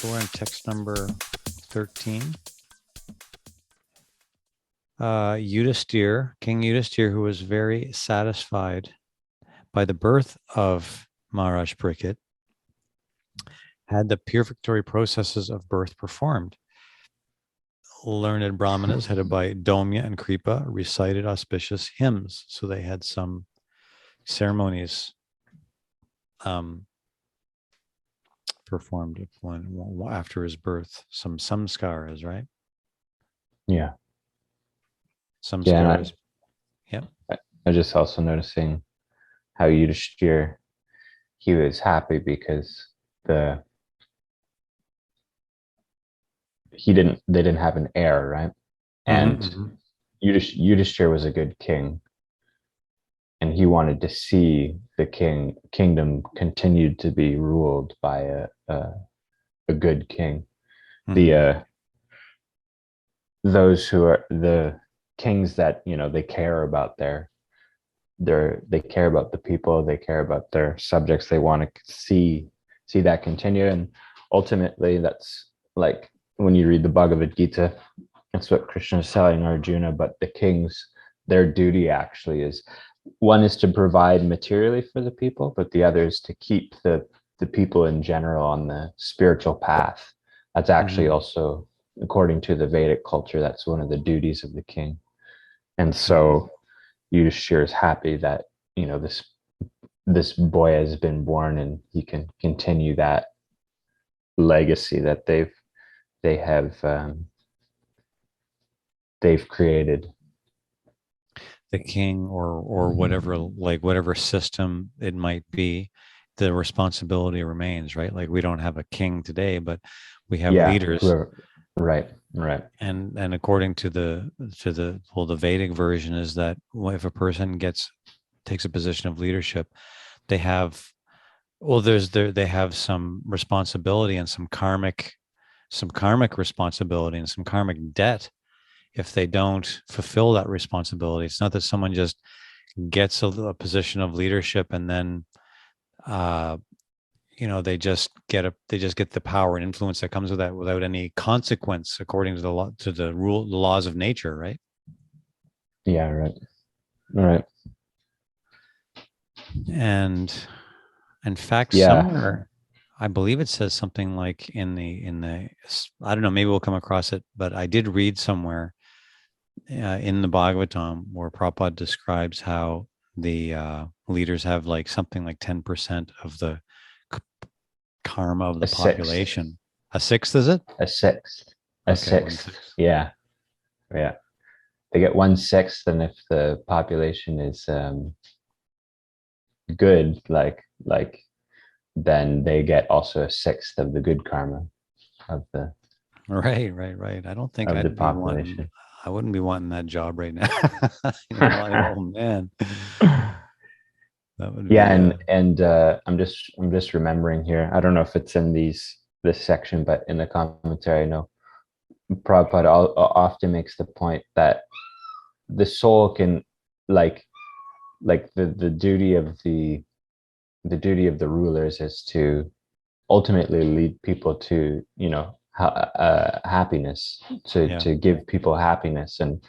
So we're in text number 13. Yudhisthira, King Yudhisthira, who was very satisfied by the birth of Maharaj Parikshit, had the purificatory processes of birth performed. Learned brahmanas headed by Domya and Kripa recited auspicious hymns. So they had some ceremonies performed after his birth, some samskaras, right? Yeah. Samskaras. Yeah. I just also noticing how Yudhishthir, he was happy because they didn't have an heir, right? And Yudhishthir was a good king, and he wanted to see the kingdom continued to be ruled by a good king. Those who are the kings that they care about they care about the people, they care about their subjects, they want to see that continue. And ultimately that's like when you read the Bhagavad Gita, that's what Krishna is telling Arjuna. But the kings, their duty actually is, one is to provide materially for the people, but the other is to keep the people in general on the spiritual path. That's actually also, according to the Vedic culture, that's one of the duties of the king. And so Yudhishthira is happy that this boy has been born, and he can continue that legacy that they've created. The king or whatever, like whatever system it might be, the responsibility remains, right? Like we don't have a king today, but we have leaders. Right. And according to the Vedic version is that if a person takes a position of leadership, they have they have some responsibility and some karmic responsibility and some karmic debt if they don't fulfill that responsibility. It's not that someone just gets a position of leadership and then they just get the power and influence that comes with that without any consequence according to the laws of nature, right? Yeah, right. All right. And in fact, somewhere I believe it says something like in the I don't know, maybe we'll come across it, but I did read somewhere in the Bhagavatam where Prabhupada describes how the leaders have like something like 10% of the karma of the population. A sixth, is it? A sixth. A sixth. Yeah. They get 1/6, and if the population is good, like then they get also a sixth of the good karma of the right. I don't think I'd be wanting. I wouldn't be wanting that job right now. Oh man. That would be, and I'm just remembering here. I don't know if it's in this section, but in the commentary, I know Prabhupada often makes the point that the soul can like the duty of the rulers is to ultimately lead people to happiness, to give people happiness. And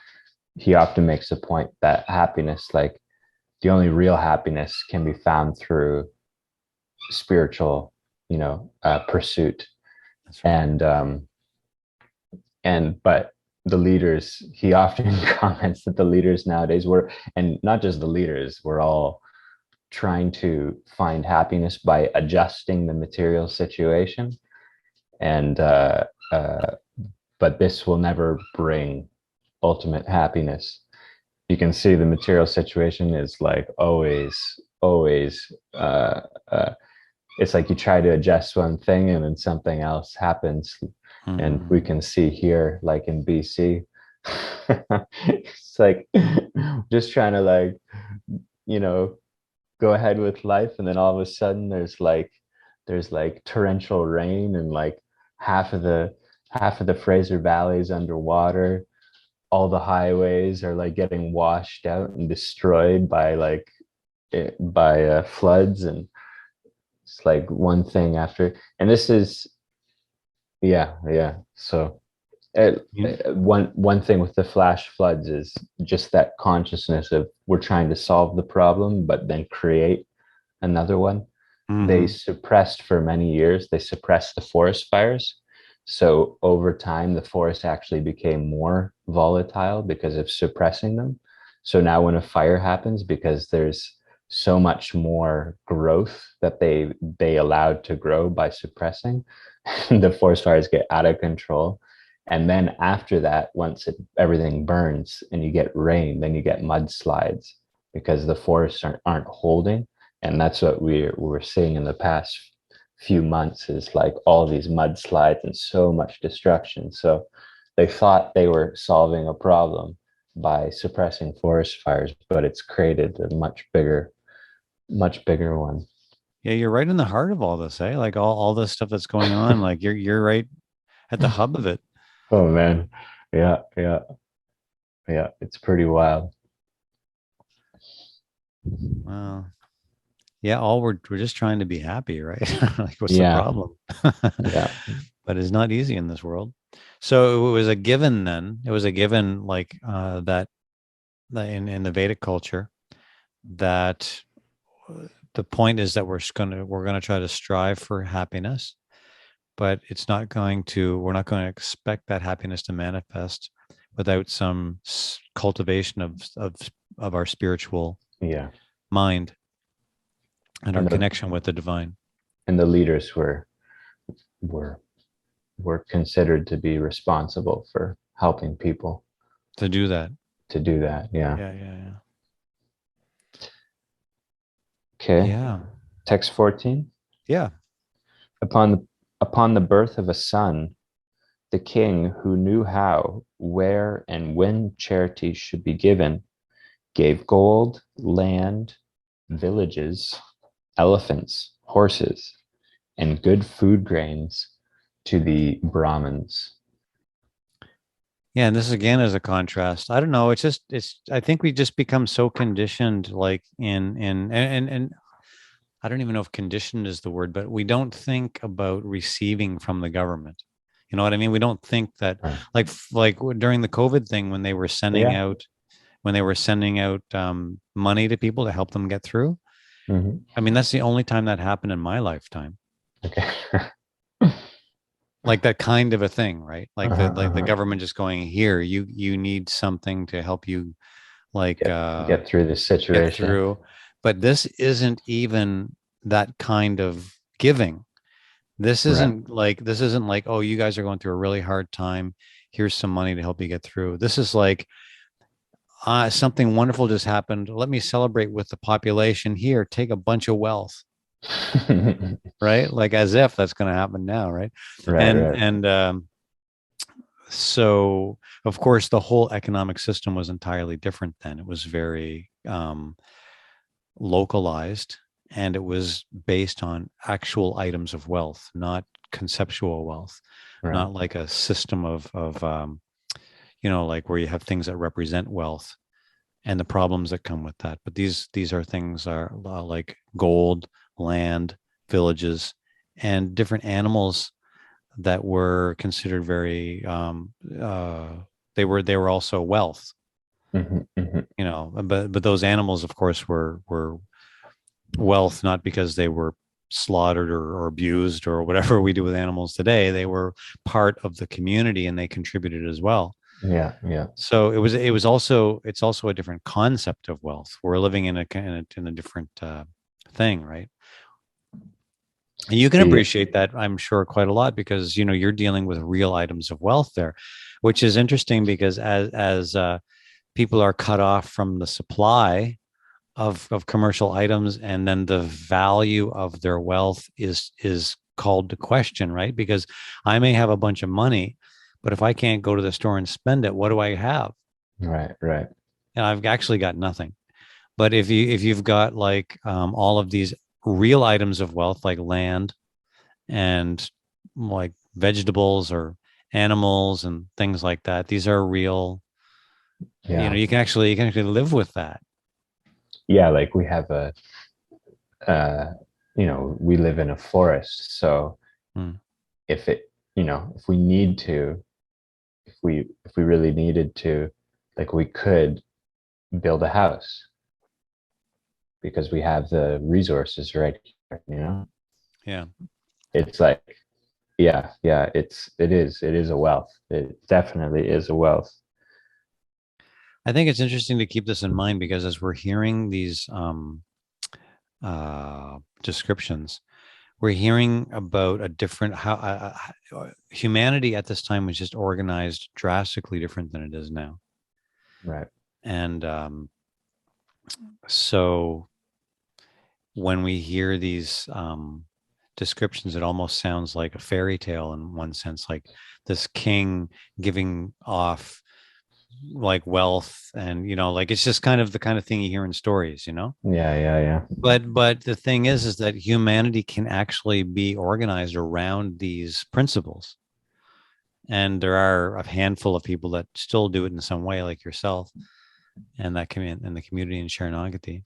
he often makes the point that happiness, like the only real happiness, can be found through spiritual pursuit. Right. But the leaders, he often comments that the leaders nowadays and not just the leaders, we're all trying to find happiness by adjusting the material situation. And but this will never bring ultimate happiness. You can see the material situation is like always it's like you try to adjust one thing and then something else happens. And we can see here, like in BC, it's like just trying to go ahead with life, and then all of a sudden there's like torrential rain, and like half of the Fraser Valley is underwater. All the highways are like getting washed out and destroyed by floods, and it's like one thing after. And this is Yeah, yeah. So You- one thing with the flash floods is just that consciousness of we're trying to solve the problem, but then create another one. They Mhm. suppressed for many years, they suppressed the forest fires. So over time, the forest actually became more volatile because of suppressing them. So now when a fire happens, because there's so much more growth that they allowed to grow by suppressing, the forest fires get out of control. And then after that, once everything burns and you get rain, then you get mudslides because the forests aren't holding. And that's what we're seeing in the past few months is like all these mudslides and so much destruction. So they thought they were solving a problem by suppressing forest fires, but it's created a much bigger one. Yeah, you're right in the heart of all this, eh? Like all this stuff that's going on, like you're right at the hub of it. Oh man. Yeah, yeah, yeah. It's pretty wild. Wow. Yeah, all we're just trying to be happy, right? Like what's the Yeah, problem? yeah, But it's not easy in this world. So it was a given then. It was a given like that in the Vedic culture that the point is that we're gonna try to strive for happiness, but it's not going to we're not going to expect that happiness to manifest without some cultivation of our spiritual yeah. mind and our And the connection with the divine and the leaders were were considered to be responsible for helping people to do that. to do that. Yeah. Yeah, yeah, Okay. yeah, Text 14. yeah, Upon upon the birth of a son, the king, who knew how, where, and when charity should be given, gave gold, land, villages, elephants, horses, and good food grains to the Brahmins. yeah. And this again is a contrast. I don't know. It's just it's. I think we just become so conditioned, like and I don't even know if conditioned is the word, but we don't think about receiving from the government. You know what I mean? We don't think that Right. like during the COVID thing Yeah. when they were sending out money to people to help them get through. Mhm. I mean, that's the only time that happened in my lifetime. Okay. Like that kind of a thing, right? Uh-huh, Like the uh-huh. government just going here, you need something to help you like Get through this get situation. through. But this isn't even that kind of giving. Right. This isn't like, oh, you guys are going through a really hard time. Here's some money to help you get through. This is like something wonderful just happened. Let me celebrate with the population here. Take a bunch of wealth, right? Like as if that's going to happen now, right? Right, And right. and so of course the whole economic system was entirely different then. It was very localized, and it was based on actual items of wealth, not conceptual wealth, Right. not like a system of like where you have things that represent wealth and the problems that come with that. But these are things are like gold, land, villages, and different animals that were considered very they were also wealth. Mhm, mhm. But those animals, of course, were wealth not because they were slaughtered or abused or whatever we do with animals today. They were part of the community and they contributed as well. Yeah, yeah. So it's also a different concept of wealth. We're living in a different thing, right? And you can The appreciate that, I'm sure, quite a lot because you're dealing with real items of wealth there, which is interesting because as people are cut off from the supply of commercial items, and then the value of their wealth is called to question, right? Because I may have a bunch of money, but if I can't go to the store and spend it, what do I have? right, right. And I've actually got nothing. But if you've got like all of these real items of wealth like land and like vegetables or animals and things like that, these are real. Yeah. You can actually live with that. Yeah, like we have uh we live in a forest, so Mm. if it if we need to, if we really needed to, like we could build a house because we have the resources right here. Yeah. It's like, yeah, it is a wealth. It definitely is a wealth. I think it's interesting to keep this in mind because as we're hearing these descriptions, we're hearing about a different how humanity at this time was just organized drastically different than it is now. Right. And so when we hear these descriptions, it almost sounds like a fairy tale in one sense, like this king giving off like wealth, and like it's just kind of the kind of thing you hear in stories, Yeah, yeah, yeah. but the thing is that humanity can actually be organized around these principles, and there are a handful of people that still do it in some way, like yourself and that in the community in Sharanagati.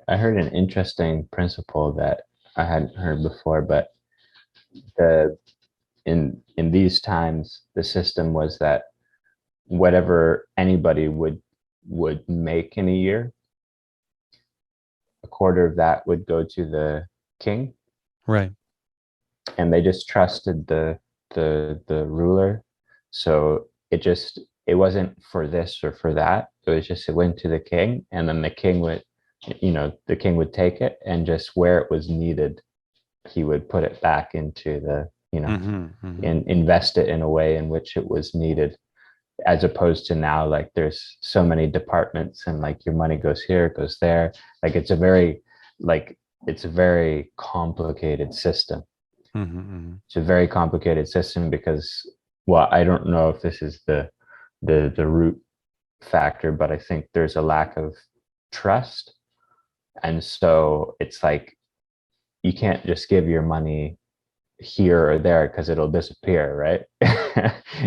I heard an interesting principle that I hadn't heard before, but the in these times, the system was that whatever anybody would make in a year, a quarter of that would go to the king, Right. and they just trusted the ruler. So it wasn't for this or for that. It was just it went to the king, and then the king would take it, and just where it was needed, he would put it back into Mm-hmm, mm-hmm, and invest it in a way in which it was needed, as opposed to now, like there's so many departments, and like your money goes here, it goes there. Like like it's a very complicated system. mm-hmm, mm-hmm. It's a very complicated system because, well, I don't know if this is the root factor, but I think there's a lack of trust. And so it's like you can't just give your money here or there because it'll disappear, right?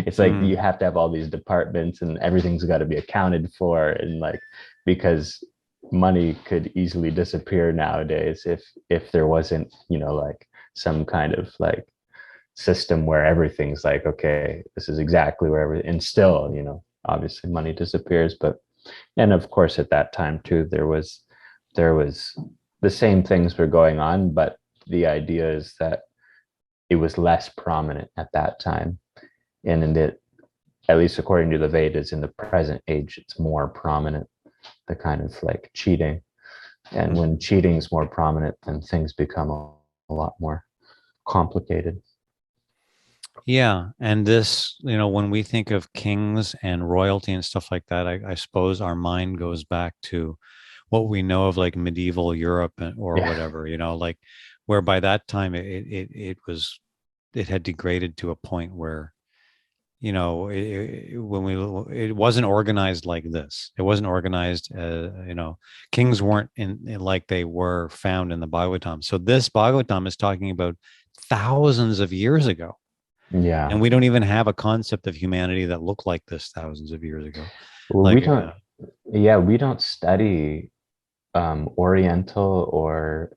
It's like you Mm. have to have all these departments and everything's got to be accounted for, and like because money could easily disappear nowadays if there wasn't, like some kind of like system where everything's like, okay, this is exactly where everything, and still, obviously money disappears. But and of course at that time too, there was the same things were going on, but the idea is that it was less prominent at that time. And in the at least according to the Vedas, in the present age, it's more prominent, the kind of like cheating. And when Mm. cheating is more prominent, then things become a lot more complicated. Yeah, and this, when we think of kings and royalty and stuff like that, I suppose our mind goes back to what we know of like medieval Europe or Yeah. whatever, like where by that time it had degraded to a point where when it wasn't organized like this. It wasn't organized. Kings weren't in like they were found in the Bhagavatam. So this Bhagavatam is talking about thousands of years ago, Yeah. and we don't even have a concept of humanity that looked like this thousands of years ago. Well, we Like, don't, yeah, we don't study Oriental or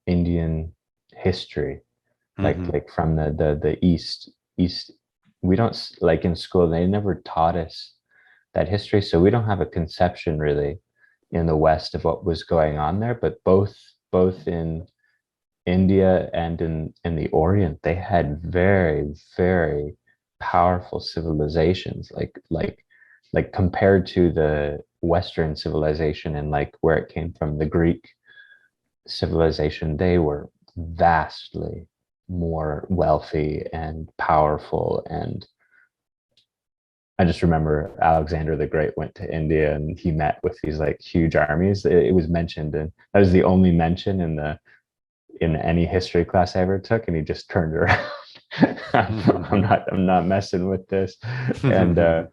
Indian history, like mhm. like from the east. We don't, like in school, they never taught us that history, so we don't have a conception really in the West of what was going on there. But both in India and in the Orient, they had very, very powerful civilizations, like compared to the Western civilization and like where it came from, the Greek civilization, they were vastly more wealthy and powerful. And I just remember Alexander the Great went to India and he met with these like huge armies. It was mentioned, and that was the only mention in any history class I ever took, and he just turned around. I'm not messing with this. And I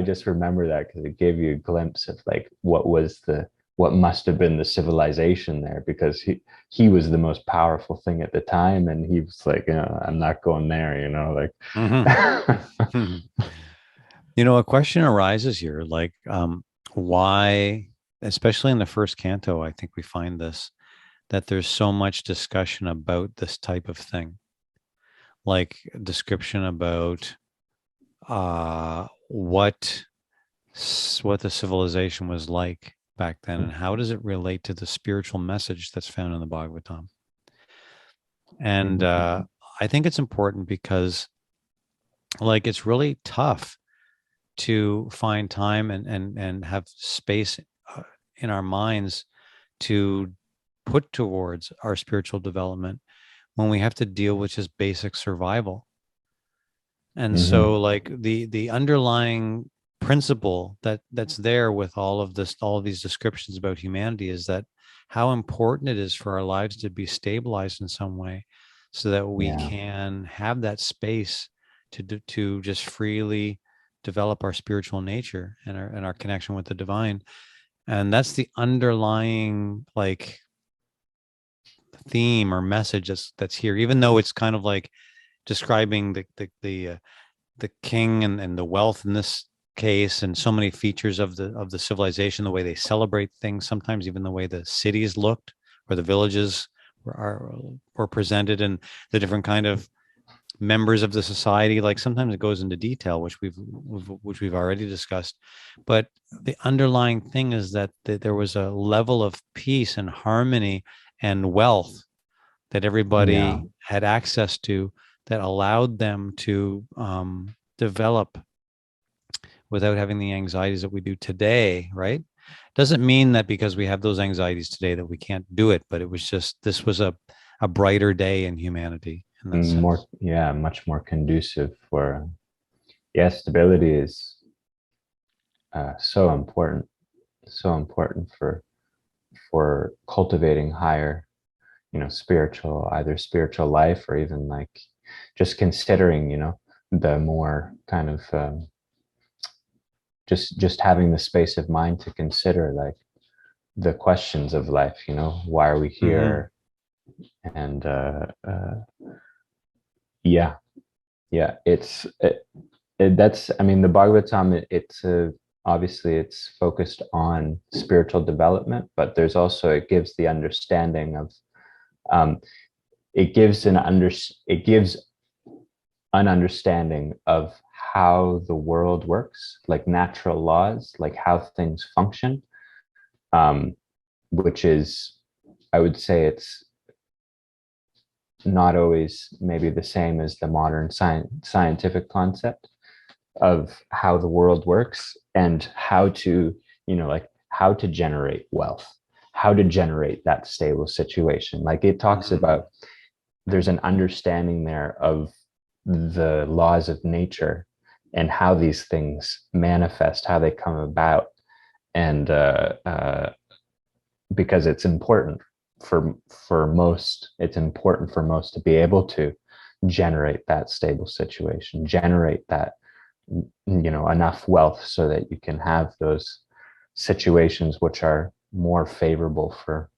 just remember that because it gave you a glimpse of like what must have been the civilization there, because he was the most powerful thing at the time, and he was like, I'm not going there, like. A question arises here, like, why, especially in the first canto, I think we find this, that there's so much discussion about this type of thing, like description about what the civilization was like back then, and how does it relate to the spiritual message that's found in the Bhagavatam. And Mhm. I think it's important because, like, it's really tough to find time and have space uh, in our minds to put towards our spiritual development when we have to deal with just basic survival. And Mhm. so, like, the underlying principle that's there with all of these descriptions about humanity is that how important it is for our lives to be stabilized in some way, so that we Yeah. can have that space to just freely develop our spiritual nature and our connection with the divine. And that's the underlying, like, theme or message that's here, even though it's kind of like describing the king and the wealth in this case, and so many features of the civilization, the way they celebrate things, sometimes even the way the cities looked or the villages were presented, and the different kind of members of the society. Like, sometimes it goes into detail, which we've already discussed, but the underlying thing is that there was a level of peace and harmony and wealth that Yeah. everybody had access to, that allowed them to develop without having the anxieties that we do today, right? Doesn't mean that because we have those anxieties today that we can't do it, but it was just, this was a brighter day in humanity in that More, sense. yeah, much more conducive for, yeah, stability is so important, so important for cultivating higher, spiritual, either spiritual life or even like just considering, the more kind of just having the space of mind to consider like the questions of life, why are we Mm-hmm. here? And yeah, yeah, that's, I mean, the Bhagavatam, obviously it's focused on spiritual development, but there's also, it gives the understanding of, um, it gives an understanding of how the world works, like natural laws, like how things function, um, which is, I would say it's not always maybe the same as the modern scientific concept of how the world works and how to, like how to generate wealth, how to generate that stable situation. Like it talks Mm-hmm. about, there's an understanding there of the laws of nature and how these things manifest, how they come about. And because it's important for most, it's important for most to be able to generate that stable situation, generate that, enough wealth so that you can have those situations which are more favorable for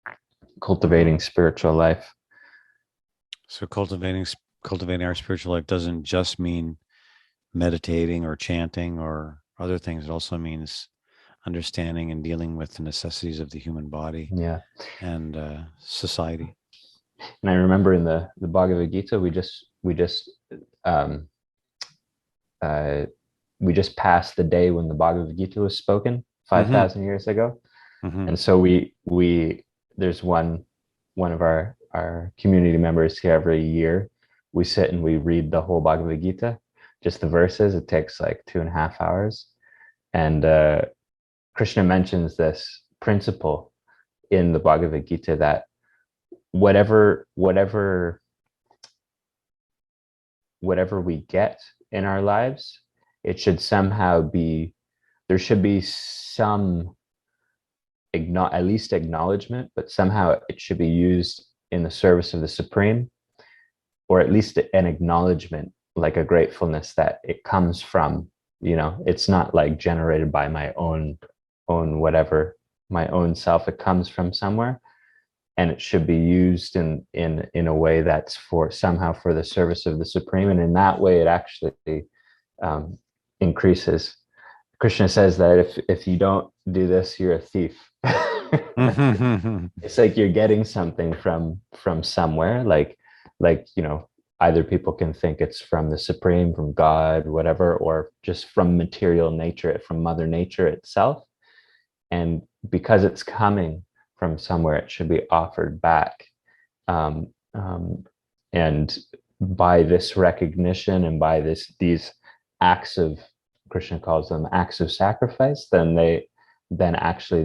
Mm-hmm. cultivating spiritual life. So cultivating our spiritual life doesn't just mean meditating or chanting or other things. It also means understanding and dealing with the necessities of the human body Yeah. and society. And I remember in the Bhagavad Gita, um, uh, we just passed the day when the Bhagavad Gita was spoken Mm-hmm. 5,000 years ago. Mm-hmm. And so we there's one of our community members here every year. We sit and we read the whole Bhagavad Gita, just the verses. It takes like 2.5 hours. And Krishna mentions this principle in the Bhagavad Gita that whatever whatever whatever we get in our lives, it should somehow be, there should be some at least acknowledgement, but somehow it should be used in the service of the Supreme, or at least an acknowledgement, like a gratefulness that it comes from, it's not like generated by my own whatever, my own self. It comes from somewhere, and it should be used in a way that's for somehow for the service of the Supreme. And in that way, it actually um, increases Krishna says that if you don't do this, you're a thief. It's like you're getting something from somewhere, like either people can think it's from the supreme, from God, whatever, or just from material nature, from mother nature itself. And because it's coming from somewhere, it should be offered back. um, um, and by this recognition and by these acts of, Krishna calls them acts of sacrifice, then actually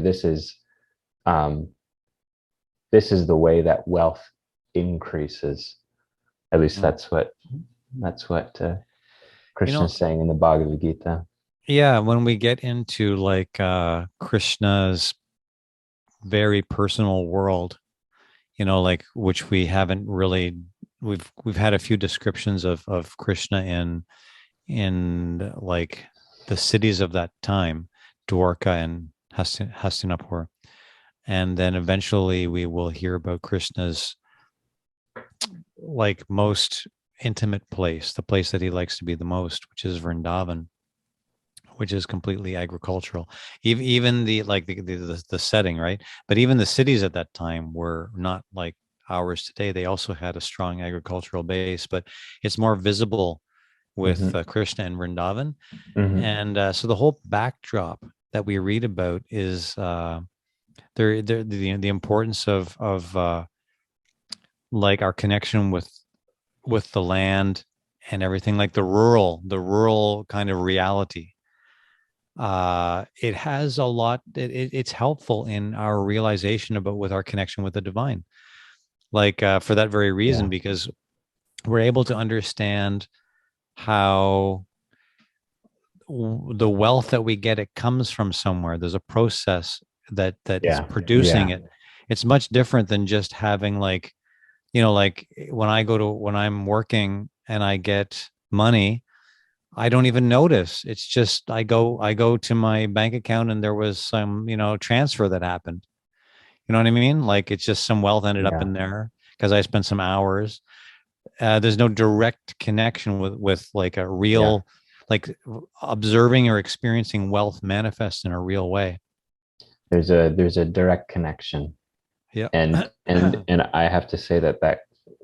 um, this is the way that wealth increases. At least Mm. that's what You Krishna know, is saying in the Bhagavad Gita. yeah, when we get into like Krishna's very personal world, like which we haven't really we've had a few descriptions of Krishna in like the cities of that time, Dwarka and Hastinapur. And then eventually we will hear about Krishna's like most intimate place, the place that he likes to be the most, which is Vrindavan, which is completely agricultural. Even the like the setting, right? But even the cities at that time were not like ours today. They also had a strong agricultural base, but it's more visible with Mm-hmm. Krishna and Vrindavan. Mm-hmm. And so the whole backdrop that we read about is the importance of like our connection with the land and everything, like the rural kind of reality. It has a lot. It's helpful in our realization about with our connection with the divine. Like for that very reason, Yeah. because we're able to understand how the wealth that we get, it comes from somewhere. There's a process that is Yeah. producing Yeah. it. It's much different than just having like, like when I'm working and I get money, I don't even notice. It's just I go to my bank account and there was some, transfer that happened. You know what I mean? Like it's just some wealth ended up Yeah. in there because I spent some hours. There's no direct connection with like a Yeah. real, like observing or experiencing wealth manifest in a real way. There's a direct connection. Yeah. And I have to say that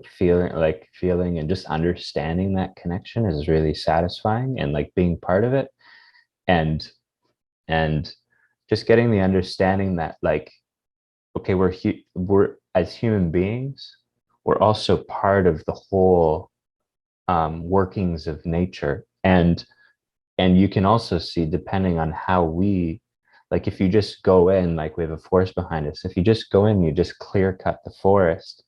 feeling and just understanding that connection is really satisfying, and like being part of it, and and just getting the understanding that, like, okay, we're as human beings, we're also part of the whole workings of nature. And you can also see, depending on how we, like, if you just go in, like, we have a forest behind us, if you just go in, you just clear cut the forest,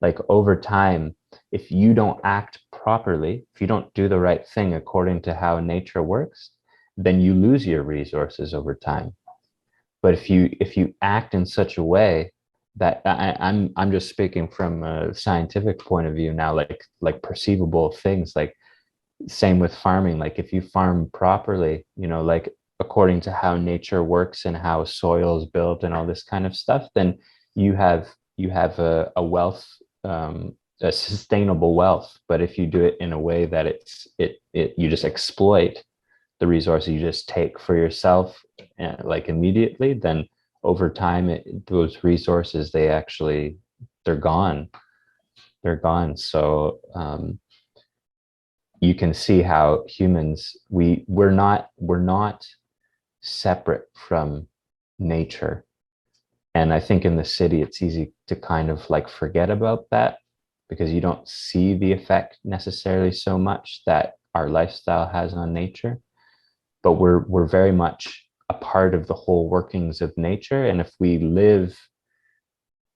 like, over time, if you don't act properly, if you don't do the right thing according to how nature works, then you lose your resources over time. But if you act in such a way that, I'm just speaking from a scientific point of view now, like perceivable things, like, same with farming. Like, if you farm properly, like, according to how nature works and how soil is built and all this kind of stuff, then you have a wealth, a sustainable wealth. But if you do it in a way that you just exploit the resources, you just take for yourself, like, immediately, then over time, those resources, they're gone. They're gone. So you can see how humans, we're not separate from nature. And I think in the city, it's easy to kind of like forget about that, because you don't see the effect necessarily so much that our lifestyle has on nature. But we're very much a part of the whole workings of nature. And if we live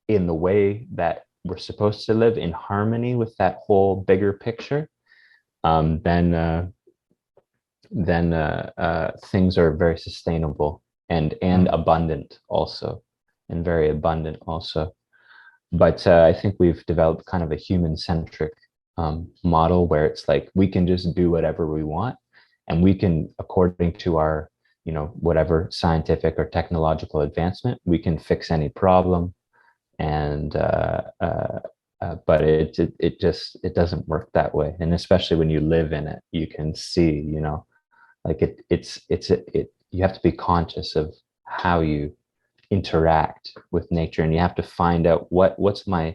in the way that we're supposed to live, in harmony with that whole bigger picture, then things are very sustainable and Mm. abundant also, and very abundant also. But I think we've developed kind of a human centric model, where it's like we can just do whatever we want, and we can, according to our, whatever scientific or technological advancement, we can fix any problem. And but it doesn't work that way. And especially when you live in it, you can see, like, you have to be conscious of how you interact with nature, and you have to find out what's my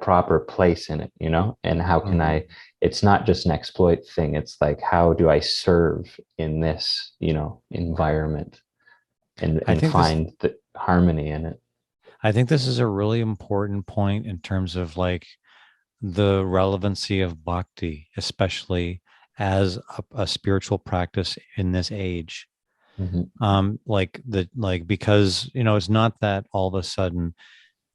proper place in it, and how can Mhm. I, it's not just an exploit thing. It's like, how do I serve in this, environment, and I think this find the harmony in it. I think this is a really important point in terms of like the relevancy of bhakti, especially as a spiritual practice in this age. Mm-hmm. Like because it's not that all of a sudden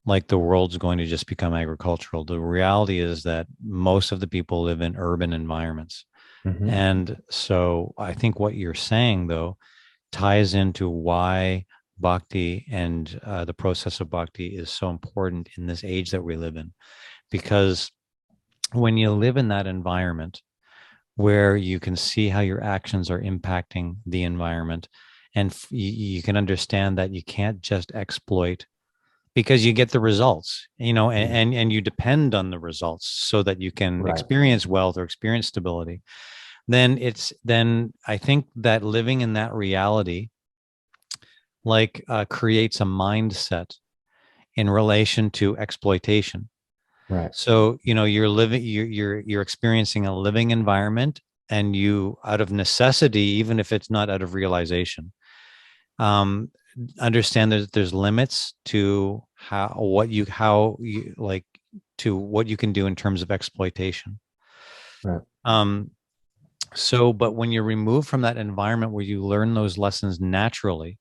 like the world's going to just become agricultural. The reality is that most of the people live in urban environments. Mm-hmm. And so I think what you're saying though ties into why bhakti and the process of bhakti is so important in this age that we live in. Because when you live in that environment where you can see how your actions are impacting the environment, and you can understand that you can't just exploit because you get the results, Mm-hmm. and you depend on the results so that you can Right. experience wealth or experience stability. Then I think that living in that reality like creates a mindset in relation to exploitation. Right. So you're living, you're experiencing a living environment, and you, out of necessity, even if it's not out of realization, um, understand that there's limits to how you like to what you can do in terms of exploitation. Right. Um, so, but when you're removed from that environment where you learn those lessons naturally,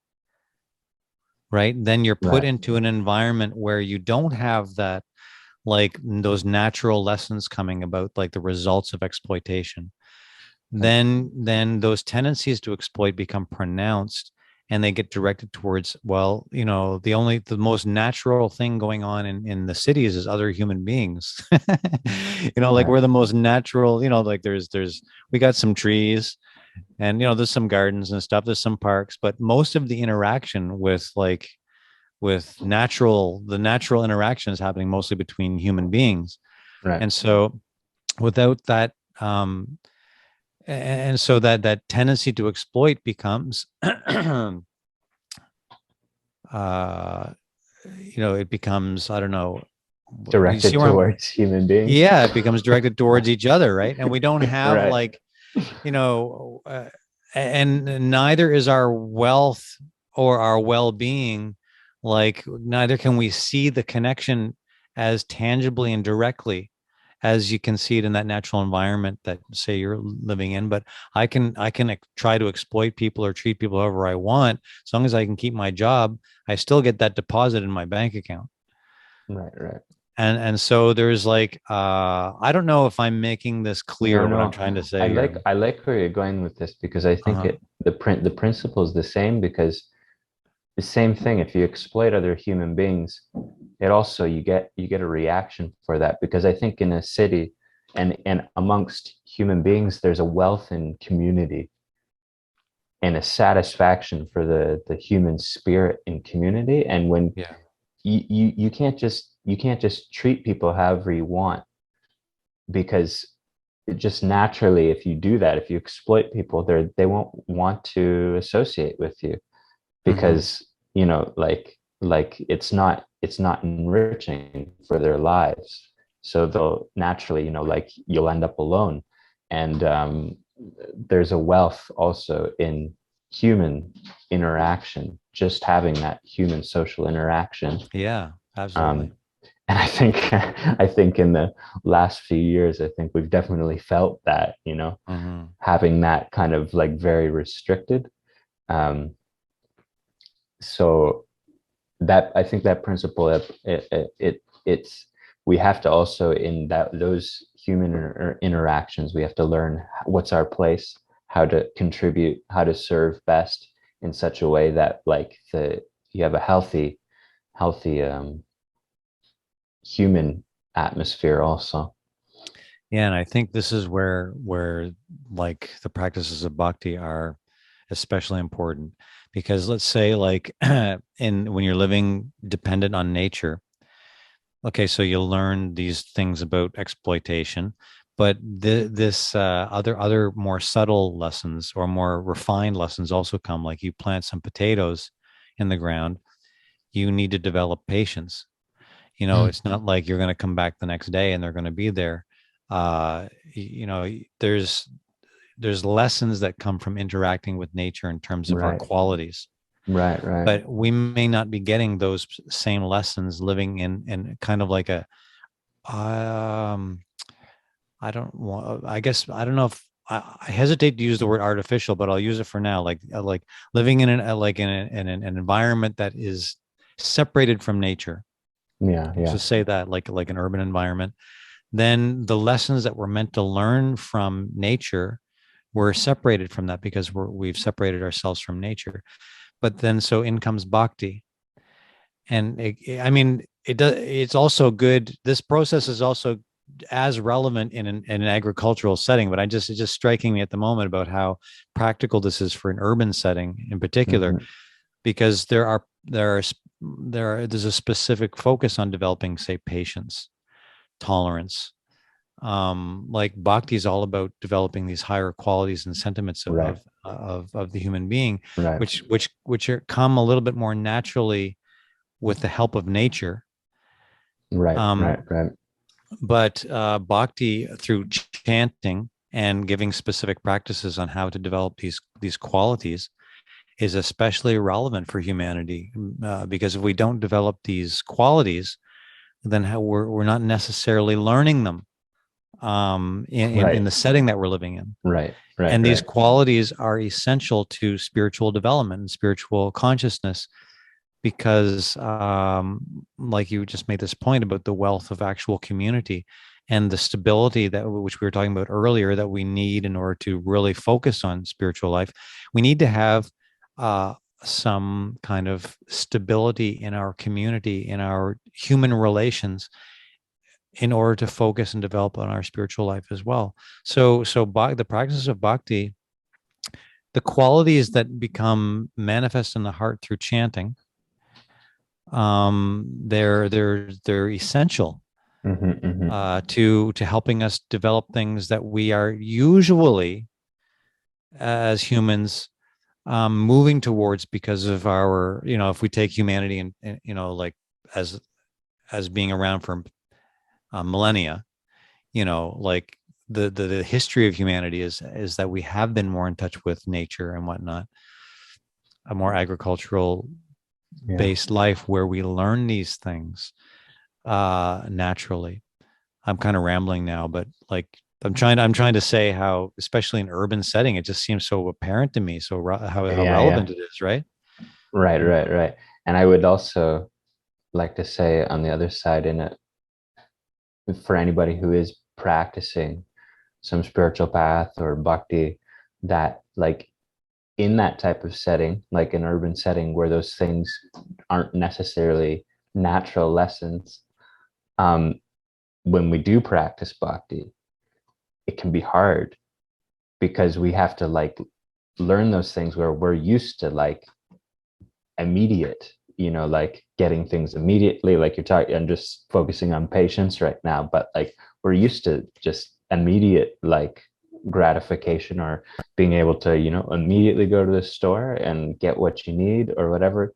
right, then you're put Right. into an environment where you don't have that, like those natural lessons coming about, like the results of exploitation. Right. Then those tendencies to exploit become pronounced, and they get directed towards, well, the most natural thing going on in the cities is other human beings. Like Right. we're the most natural, like we got some trees, and there's some gardens and stuff, there's some parks, but most of the interaction with the natural interaction is happening mostly between human beings. Right. And so without that, and so that tendency to exploit becomes uh it becomes, I don't know, you see Directed where I'm, towards human beings. yeah, it becomes directed towards each other, right? And we don't have Right. like, you know uh, and neither is our wealth or our well-being, like neither can we see the connection as tangibly and directly as you can see it in that natural environment that, say, you're living in. But I can try to exploit people or treat people however I want, as long as I can keep my job. I still get that deposit in my bank account. Right. Right. And so there's like, I don't know if I'm making this No, clear what I'm no. trying to I say here. like I like where you're going with this, because I think Uh-huh. the principle is the same, because the same thing, if you exploit other human beings, it also, you get a reaction for that, because I think in a city, and amongst human beings, there's a wealth in community, and a satisfaction for the human spirit in community. And when Yeah. you can't just treat people however you want, because it just naturally, if you do that, if you exploit people, they won't want to associate with you, Hmm. because like it's not enriching for their lives. So they'll naturally, like, you'll end up alone. And there's a wealth also in human interaction, just having that human social interaction. Yeah, um, absolutely. and I think in the last few years, I think we've definitely felt that, Hmm. having that kind of like very restricted. um, so that, I think that principle, it's, we have to also, in those human interactions, we have to learn what's our place, how to contribute, how to serve best, in such a way that, like, the you have a healthy human atmosphere also. Yeah, and I think this is where like the practices of bhakti are especially important, because let's say like in when you're living dependent on nature, okay, so you'll learn these things about exploitation, But this other more subtle lessons or more refined lessons also come. Like you plant some potatoes in the ground, you need to develop patience. It's not like you're going to come back the next day and they're going to be there. You know, there's lessons that come from interacting with nature in terms of our Right. qualities, Right. Right. but we may not be getting those same lessons living in kind of like a um I don't want, I guess, I don't know if I hesitate to use the word artificial, but I'll use it for now. Like living in an environment that is separated from nature. Yeah. Let's Yeah. just say that, like an urban environment. Then the lessons that we're meant to learn from nature, we're separated from that because we've separated ourselves from nature. But then so in comes bhakti, and I mean it does. It's also good. This process is also as relevant in an agricultural setting. But it's just striking me at the moment about how practical this is for an urban setting in particular, Hmm. because there's a specific focus on developing, say, patience, tolerance. Like bhakti is all about developing these higher qualities and sentiments Right. of the human being, Right. which come a little bit more naturally with the help of nature. Right. Right. Um, Right. but bhakti through chanting and giving specific practices on how to develop these qualities is especially relevant for humanity, because if we don't develop these qualities, then we're not necessarily learning them in Right. the setting that we're living in. Right. Right. And these Right. qualities are essential to spiritual development and spiritual consciousness, because like you just made this point about the wealth of actual community and the stability that which we were talking about earlier that we need in order to really focus on spiritual life. We need to have uh, some kind of stability in our community, in our human relations, in order to focus and develop on our spiritual life as well. So the practice of bhakti, the qualities that become manifest in the heart through chanting, they're essential Hmm. Hmm. to helping us develop things that we are usually as humans moving towards because of our, if we take humanity and like as being around for millennia, like the history of humanity is that we have been more in touch with nature and whatnot, a more agricultural Yeah. based life where we learn these things naturally. I'm kind of rambling now, but like I'm trying to say how, especially in urban setting, it just seems so apparent to me. So how Yeah. Yeah. relevant it is, right? Right. Right. Right. And I would also like to say on the other side in it, for anybody who is practicing some spiritual path or bhakti, that like in that type of setting, like an urban setting where those things aren't necessarily natural lessons, um, when we do practice bhakti, it can be hard because we have to like learn those things where we're used to like immediate, like getting things immediately. Like you're talking, I'm just focusing on patience right now, but like we're used to just immediate like gratification or being able to, immediately go to the store and get what you need or whatever.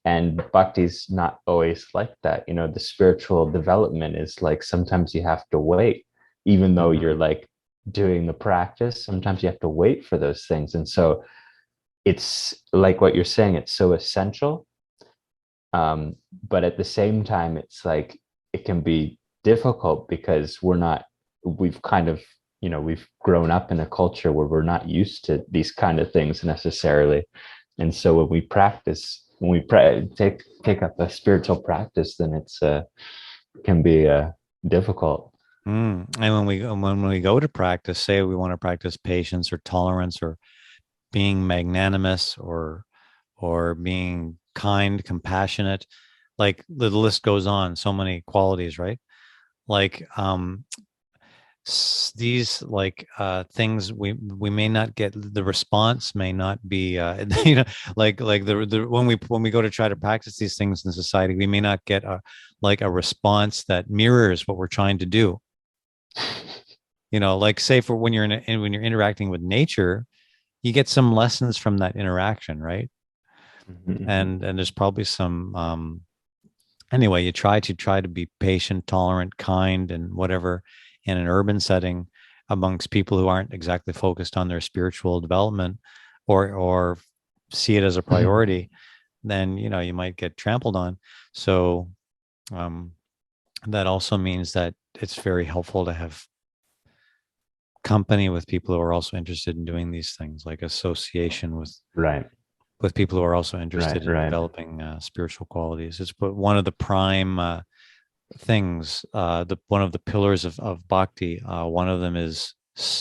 And bhakti's not always like that. The spiritual development is like sometimes you have to wait, even though you're like doing the practice, sometimes you have to wait for those things. And so it's like what you're saying, it's so essential. But at the same time, it's like it can be difficult because we've kind of, we've grown up in a culture where we're not used to these kind of things necessarily. And so when we practice, when we take up a spiritual practice, then it's can be difficult. And when we go to practice, say we want to practice patience or tolerance or being magnanimous or being kind, compassionate, like the list goes on, so many qualities, right? Like these like things, we may not get, the response may not be like the when we go to try to practice these things in society, we may not get a response that mirrors what we're trying to do. Like say for when when you're interacting with nature, you get some lessons from that interaction, right? Mhm. And there's probably some anyway, you try to be patient, tolerant, kind, and whatever in an urban setting amongst people who aren't exactly focused on their spiritual development or see it as a Mhm. priority, then you might get trampled on. So um, that also means that it's very helpful to have company with people who are also interested in doing these things, like association Right, with people who are also interested right, in right. developing spiritual qualities. It's one of the prime things. The one of the pillars of bhakti. One of them is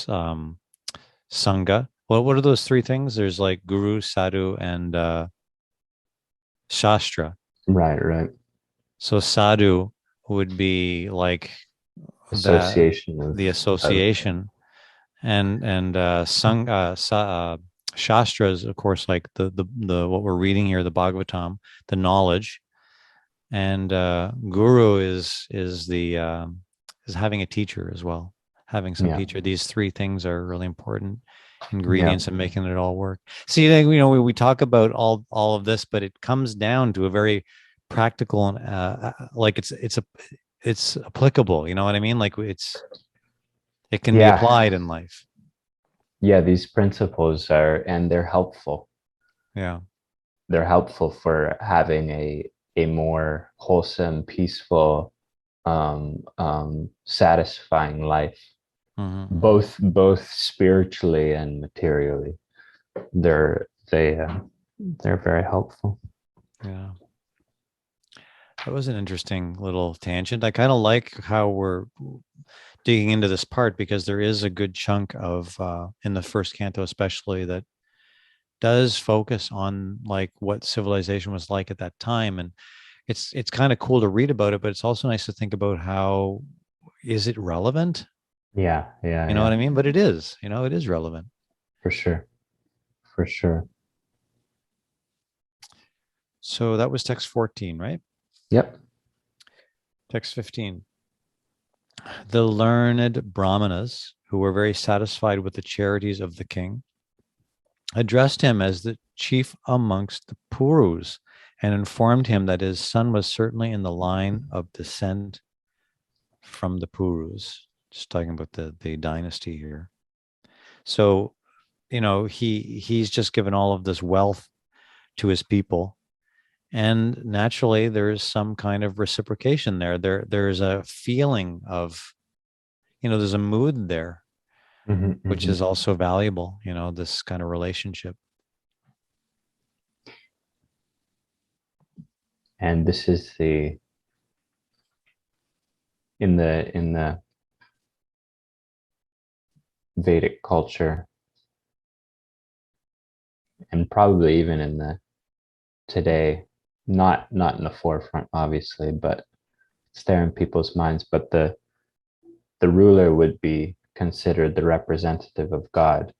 um, sangha. Well, what are those three things? There's like guru, sadhu, and shastra. Right, right. So sadhu would be like that, Association the of association, and shastras, of course, like the what we're reading here, the Bhagavatam, the knowledge, and guru is the is having a teacher as well, having some yeah, teacher. These three things are really important yeah, ingredients in making it all work. See, like, we talk about all of this, but it comes down to a very practical and like it's applicable. You know what I mean? Like it can be yeah, applied in life. yeah. These principles are, and they're helpful. Yeah. They're helpful for having a more wholesome, peaceful, satisfying life, Hmm. both spiritually and materially. They're very helpful. Yeah. That was an interesting little tangent. I kind of like how we're digging into this part because there is a good chunk of in the first canto especially that does focus on like what civilization was like at that time, and it's kind of cool to read about it, but it's also nice to think about how is it relevant. Yeah, yeah, You know what yeah, I mean? But it is, it is relevant. for sure, for sure. So that was text 14, right? Yep. Text 15. The learned brahmanas, who were very satisfied with the charities of the king, addressed him as the chief amongst the Purus and informed him that his son was certainly in the line of descent from the Purus. Just talking about the dynasty here. So, he's just given all of this wealth to his people. And naturally, there's some kind of reciprocation there. There's a feeling of, there's a mood there, Hmm, which hmm. is also valuable, this kind of relationship. And this is the in the Vedic culture, and probably even in the today, not in the forefront, obviously, but it's there in people's minds. But the ruler would be considered the representative of God.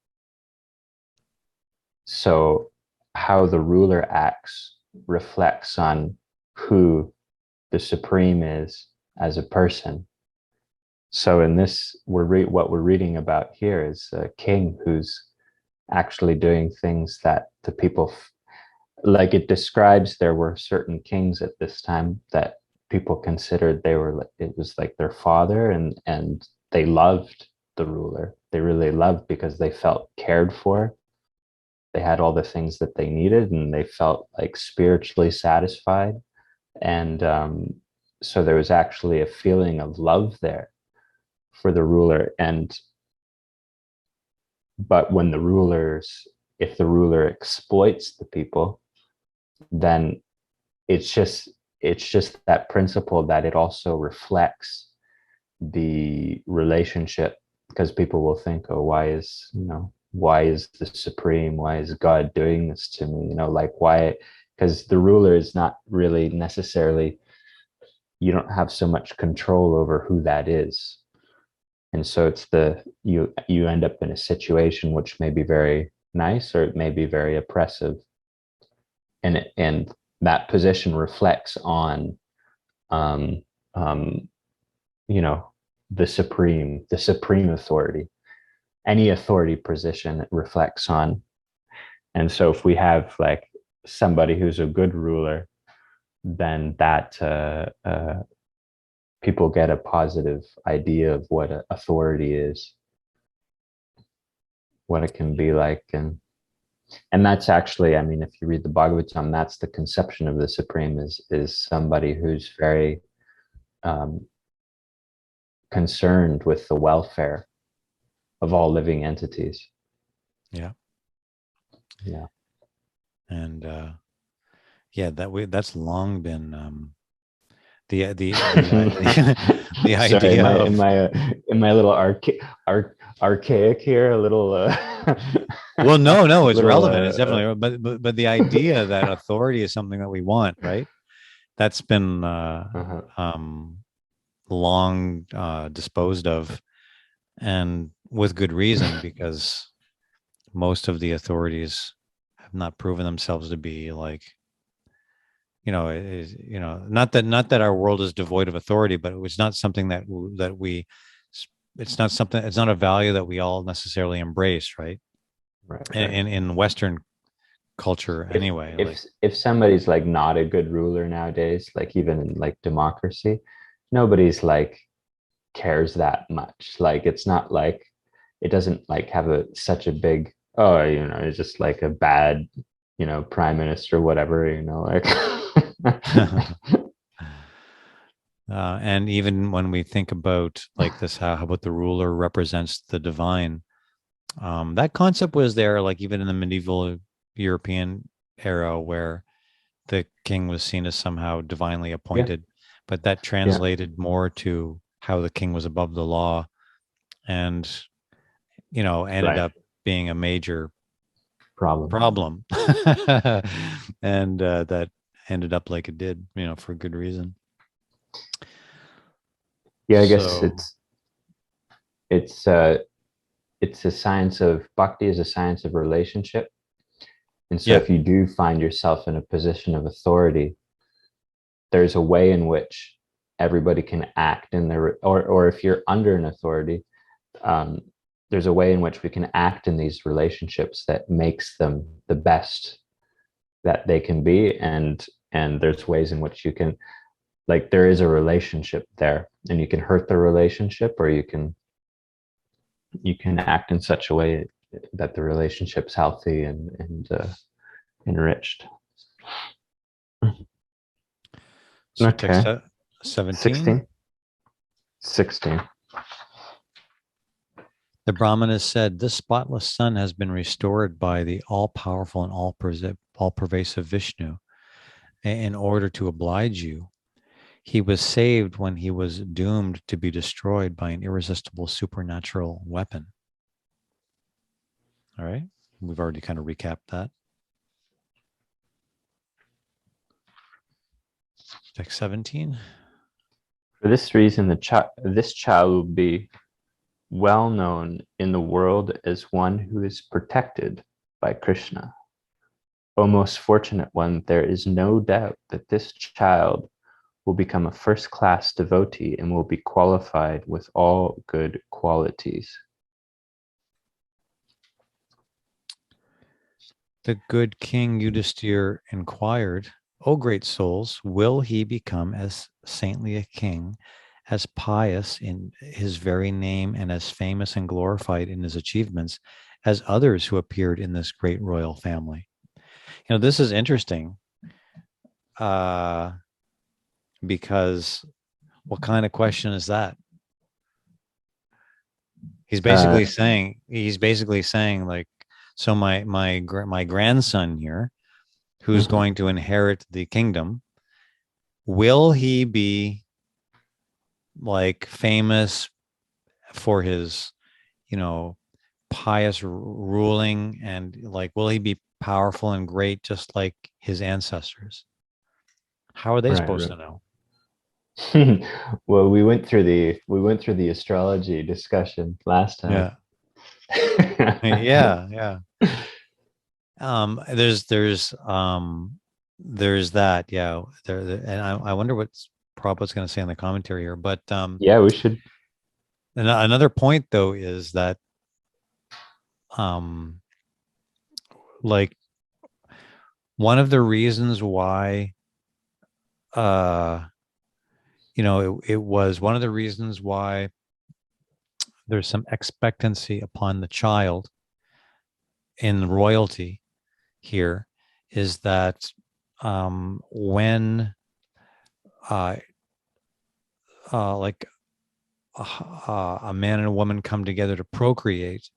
So how the ruler acts reflects on who the supreme is as a person. So in this, what we're reading about here is a king who's actually doing things that the people like. It describes there were certain kings at this time that people considered they were it was like their father, and they loved the ruler. They really loved because they felt cared for. They had all the things that they needed, and they felt like spiritually satisfied. And so there was actually a feeling of love there for the ruler. And but when the rulers if the ruler exploits the people, then it's just it's just that principle that it also reflects the relationship, because people will think, oh, why is the supreme, why is God doing this to me, like why, because the ruler is not really necessarily, you don't have so much control over who that is. And so it's you end up in a situation which may be very nice or it may be very oppressive, and that position reflects on um um you know the supreme authority. Any authority position it reflects on. And so if we have like somebody who's a good ruler, then that people get a positive idea of what authority is, what it can be like. And that's actually, I mean, if you read the Bhagavatam, that's the conception of the supreme, is somebody who's very um, concerned with the welfare of all living entities. Yeah. Yeah. And yeah, that's long been the Sorry, idea of, am I a little archaic here? A little well, no, it's little relevant. It's definitely, but the idea that authority is something that we want, right? That's been uh-huh. long disposed of, and with good reason, because most of the authorities have not proven themselves to be like, not that our world is devoid of authority, but it was not something that we, it's not a value that we all necessarily embrace, right? Right, right. In Western culture If anyway, like, if somebody's like not a good ruler nowadays, like even in like democracy, nobody's like cares that much. Like it's not like it doesn't like have a such a big, oh, it's just like a bad, prime minister, whatever, like and even when we think about like this, how about the ruler represents the divine, that concept was there like even in the medieval European era, where the king was seen as somehow divinely yeah, appointed, but that yeah, translated more to how the king was above the law, and ended right. up being a major Problem. problem. And that ended up like it did, for good reason. Yeah, I guess So it's uh it's a science of bhakti is a science of relationship. And so yeah, if you do find yourself in a position of authority, there's a way in which everybody can act in their, or if you're under an authority, um, there's a way in which we can act in these relationships that makes them the best that they can be. And there's ways in which you can, like, there is a relationship there, and you can hurt the relationship, or you can act in such a way that the relationship's healthy and enriched. so text Okay. 17. 16. 16. The Brahmin has said, this spotless sun has been restored by the all-powerful and all-pervasive Vishnu. In order to oblige you, he was saved when he was doomed to be destroyed by an irresistible supernatural weapon. All right. We've already kind of recapped that. Text 17. For this reason, this child will be well known in the world as one who is protected by Krishna. O most fortunate one, there is no doubt that this child will become a first-class devotee and will be qualified with all good qualities. The good King Yudhisthira inquired, O great souls, will he become as saintly a king, as pious in his very name, and as famous and glorified in his achievements as others who appeared in this great royal family? This is interesting, uh, because what kind of question is that? Uh, He's basically saying like, so my grandson here, who's mhm. going to inherit the kingdom, will he be like famous for his, you know, pious ruling, and like, will he be powerful and great just like his ancestors? How are they Right, supposed right. to know? Well, we went through the astrology discussion last time. Yeah. Yeah, yeah. There's that, yeah. And I wonder what Prabhupada's going to say in the commentary here, but Yeah, we should. And another point though is that um like one of the reasons why uh it was one of the reasons why there's some expectancy upon the child in royalty here is that when uh, like a man and a woman come together to procreate,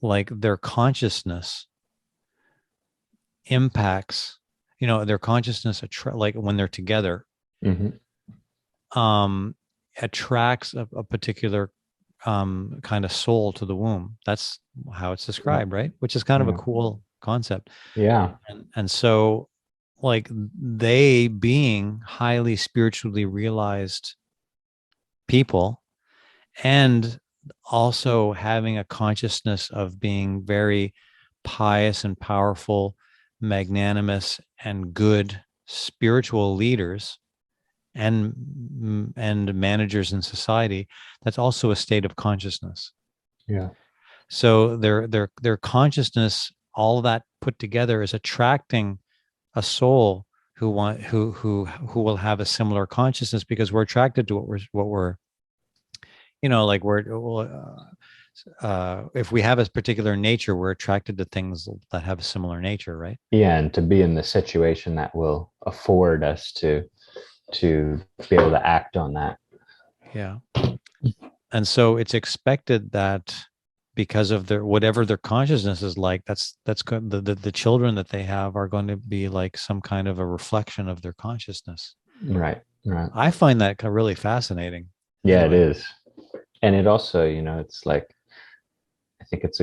like their consciousness impacts, their consciousness like when they're together, Hmm. um, attracts a particular kind of soul to the womb. That's how it's Yeah. described, right? Which is kind of a Yeah. cool concept. Yeah. And so, like, they being highly spiritually realized people and also having a consciousness of being very pious and powerful, magnanimous and good spiritual leaders and managers in society, that's also a state of consciousness. Yeah. So their consciousness, all that put together, is attracting a soul who will have a similar consciousness, because we're attracted to what we're like if we have a particular nature, we're attracted to things that have a similar nature, right? Yeah. And to be in the situation that will afford us to be able to act on that. Yeah. And so it's expected that because of their whatever their consciousness is like, that's good. The children that they have are going to be like some kind of a reflection of their consciousness. Right. Right. I find that really fascinating. Yeah, it Anyway. is. And it also, it's like, I think it's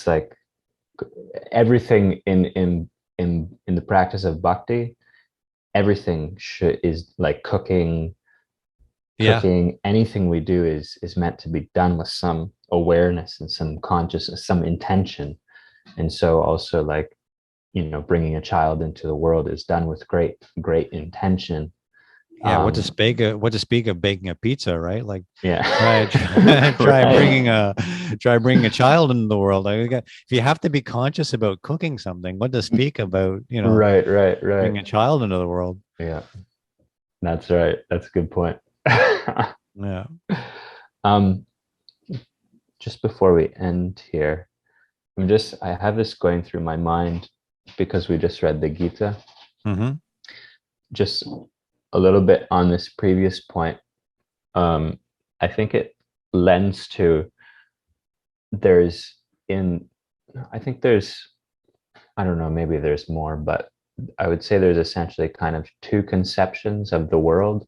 like everything in the practice of bhakti, everything is like Yeah. anything we do is meant to be done with some awareness and some consciousness, some intention. And so also like, bringing a child into the world is done with great intention. Yeah. um What to speak of baking a pizza, right? Like try yeah. try, try Right, bringing a try bringing a child into the world. If you have to be conscious about cooking something, what to speak about, right. bringing a child into the world. Yeah, that's right, that's a good point. Yeah. um just before we end here, I have this going through my mind because we just read the Gita, Mm-hmm. just a little bit on this previous point. um I think it lends to, there's in I think there's, I don't know, maybe there's more, but I would say there's essentially kind of two conceptions of the world.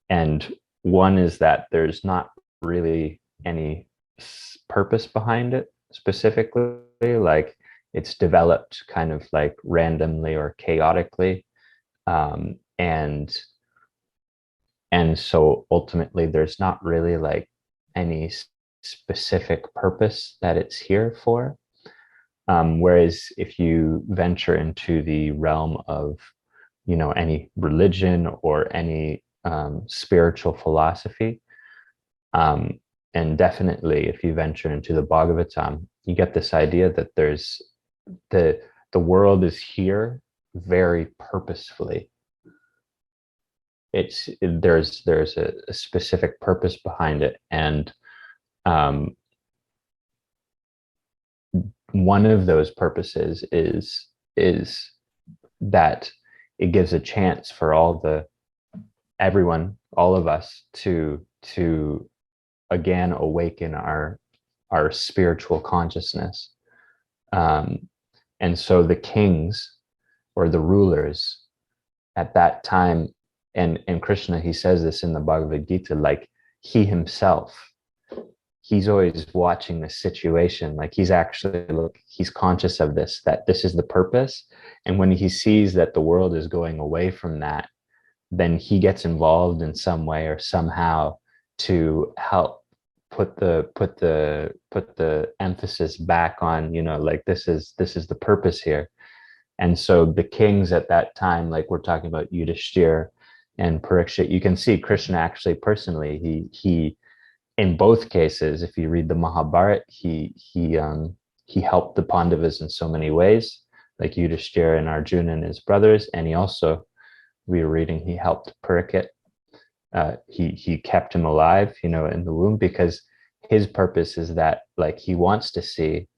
And one is that there's not really any purpose behind it specifically, like it's developed kind of like randomly or chaotically. And so ultimately there's not really like any specific purpose that it's here for. Whereas if you venture into the realm of, any religion or any spiritual philosophy, um, and definitely if you venture into the Bhagavatam, you get this idea that the the world is here very purposefully. There's a specific purpose behind it, and um, one of those purposes is that it gives a chance for all of us to again awaken our spiritual consciousness. um, and so the kings or the rulers at that time, and Krishna, he says this in the Bhagavad Gita, like he himself, he's always watching the situation, like he's conscious of this, that this is the purpose. And when he sees that the world is going away from that, then he gets involved in some way or somehow to help put the emphasis back on, like this is the purpose here. And so the kings at that time, like we're talking about Yudhishthir and Parikshit, you can see Krishna actually personally, he in both cases, if you read the Mahabharata, he helped the Pandavas in so many ways, like Yudhishthira and Arjuna and his brothers, and he also, we were reading, he helped Parikshit. He kept him alive, in the womb, because his purpose is that, like, he wants to see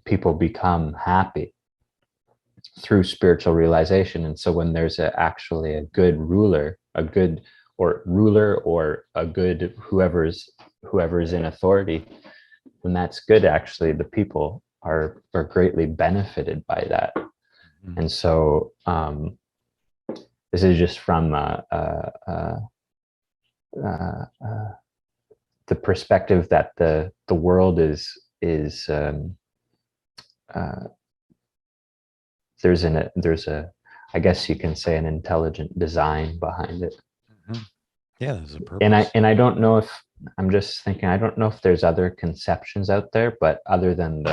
people become happy through spiritual realization. And so when there's actually a good ruler, or a good whoever's in authority, when that's good, actually the people are greatly benefited by that. Mm-hmm. And so this is just from the perspective that the world is there's a I guess you can say an intelligent design behind it. Mm-hmm. Yeah, there's a purpose. And I don't know if, I'm just thinking, I don't know if there's other conceptions out there, but other than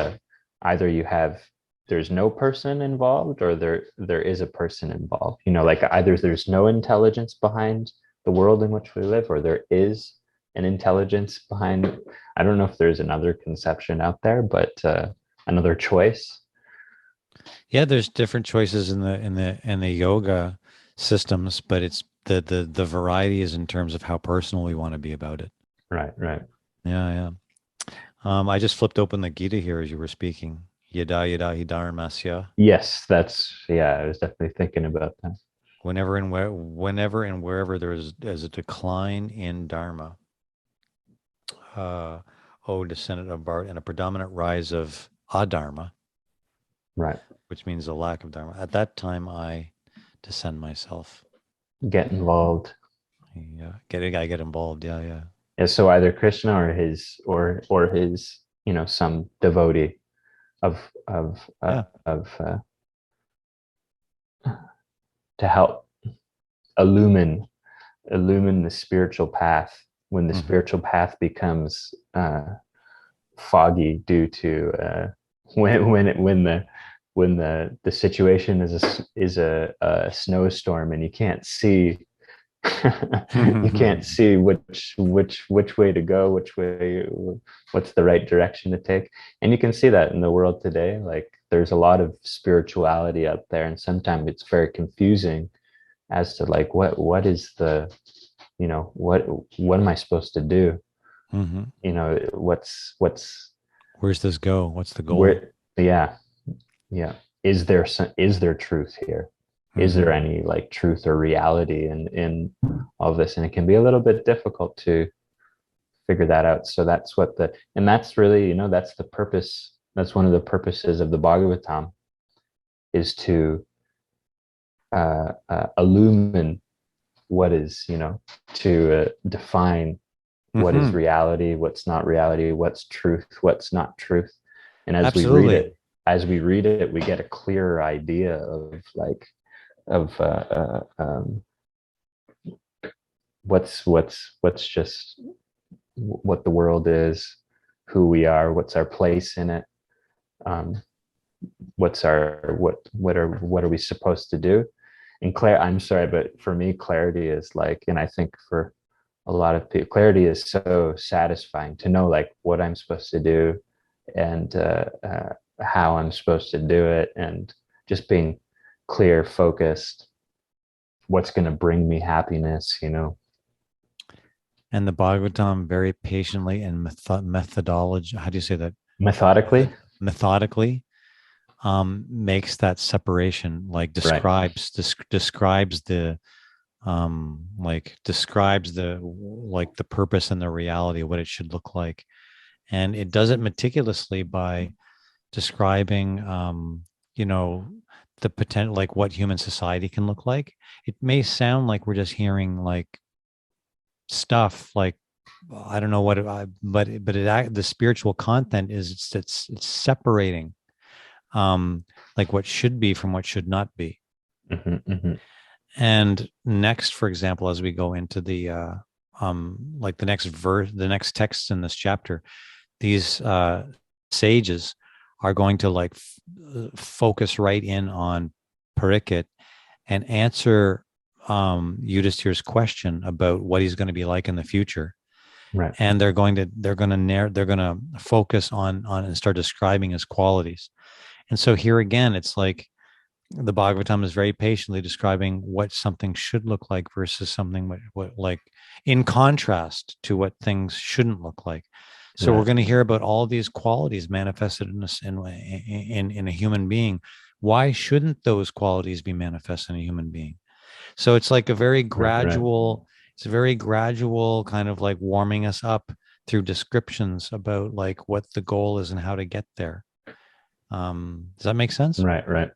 either there's no person involved, or there is a person involved, like either there's no intelligence behind the world in which we live, or there is an intelligence behind. I don't know if there's another conception out there, but another choice. Yeah, there's different choices in the yoga systems, but it's the variety is in terms of how personal we want to be about it. Right. Yeah. I just flipped open the Gita here as you were speaking. Yada yada hi dharmasya. Yes, I was definitely thinking about that. Whenever and wherever there's a decline in dharma, descendant of Bart, and a predominant rise of adharma, right, which means a lack of dharma. At that time, I descend myself. Get involved. Yeah, I get involved. Yeah. So either Krishna or his some devotee to help illumine the spiritual path when the spiritual path becomes foggy due to when the situation is a snowstorm and you can't see you can't see which way to go, what's the right direction to take. And you can see that in the world today. Like, there's a lot of spirituality out there, and sometimes it's very confusing as to like what is the what am I supposed to do? What's where's this go? What's the goal? Yeah. Is there truth here? Is there any like truth or reality in all of this? And it can be a little bit difficult to figure that out. So that's that's really, that's the purpose. That's one of the purposes of the Bhagavatam, is to illumine what is, to define what is reality, what's not reality, what's truth, what's not truth. And as Absolutely. we read it, we get a clearer idea of what's just what the world is, who we are, what's our place in it, what are we supposed to do. And I'm sorry, but for me, clarity is like, and I think for a lot of people, clarity is so satisfying to know like what I'm supposed to do, and how I'm supposed to do it, and just being clear, focused, what's going to bring me happiness, And the Bhagavatam very patiently and methodology, how do you say that? Methodically makes that separation, like describes the the purpose and the reality of what it should look like. And it does it meticulously by describing the potential, like what human society can look like. It may sound like we're just hearing like stuff like, I don't know what the spiritual content is, it's separating like what should be from what should not be. And next, for example, as we go into the like the next verse, the next text in this chapter, these sages are going to like focus right in on Parikshit and answer Yudhishthira's question about what he's going to be like in the future. Right. and they're going to focus on and start describing his qualities. And so here again, it's like the Bhagavatam is very patiently describing what something should look like versus something what like in contrast to what things shouldn't look like. So we're Right. going to hear about all these qualities manifested in a human being. Why shouldn't those qualities be manifest in a human being? So it's like a very Right. Right. gradual, it's a very gradual kind of like warming us up through descriptions about like what the goal is and how to get there. Does that make sense? Right. Right.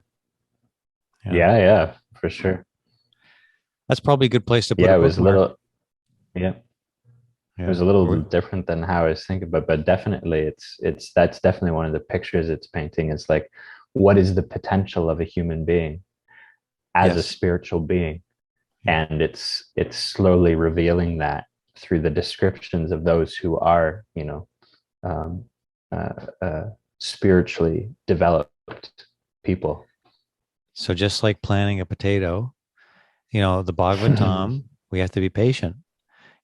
Yeah. Yeah. Yeah. For sure. That's probably a good place to put a Yeah. It was a bookmark. little. Yeah. It Yeah. was a little different than how I was thinking, but definitely it's that's definitely one of the pictures it's painting. It's like, what is the potential of a human being as a Yes. spiritual being? Yeah. And it's slowly revealing that through the descriptions of those who are, um, uh, spiritually developed people. So just like planting a potato, the Bhagavatam, we have to be patient.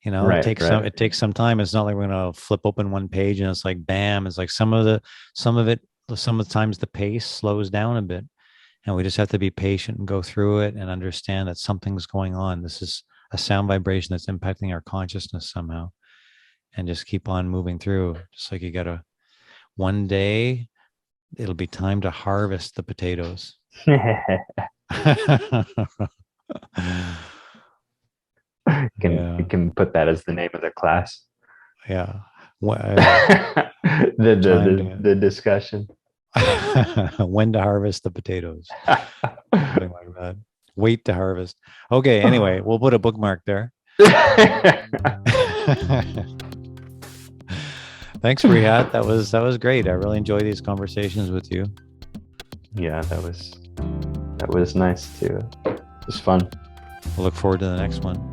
It Right, takes right. some time. It's not like we're gonna flip open one page and it's like bam. It's like some of it, some of the times the pace slows down a bit. And we just have to be patient and go through it and understand that something's going on. This is a sound vibration that's impacting our consciousness somehow. And just keep on moving through. Just like you gotta one day it'll be time to harvest the potatoes. You Yeah. can put that as the name of the class. Yeah. Well, the, time the discussion. when to harvest the potatoes. Something like that. Wait to harvest. Okay. Anyway, we'll put a bookmark there. Thanks, Rihat. That was great. I really enjoy these conversations with you. Yeah, that was nice too. It was fun. I look forward to the next one.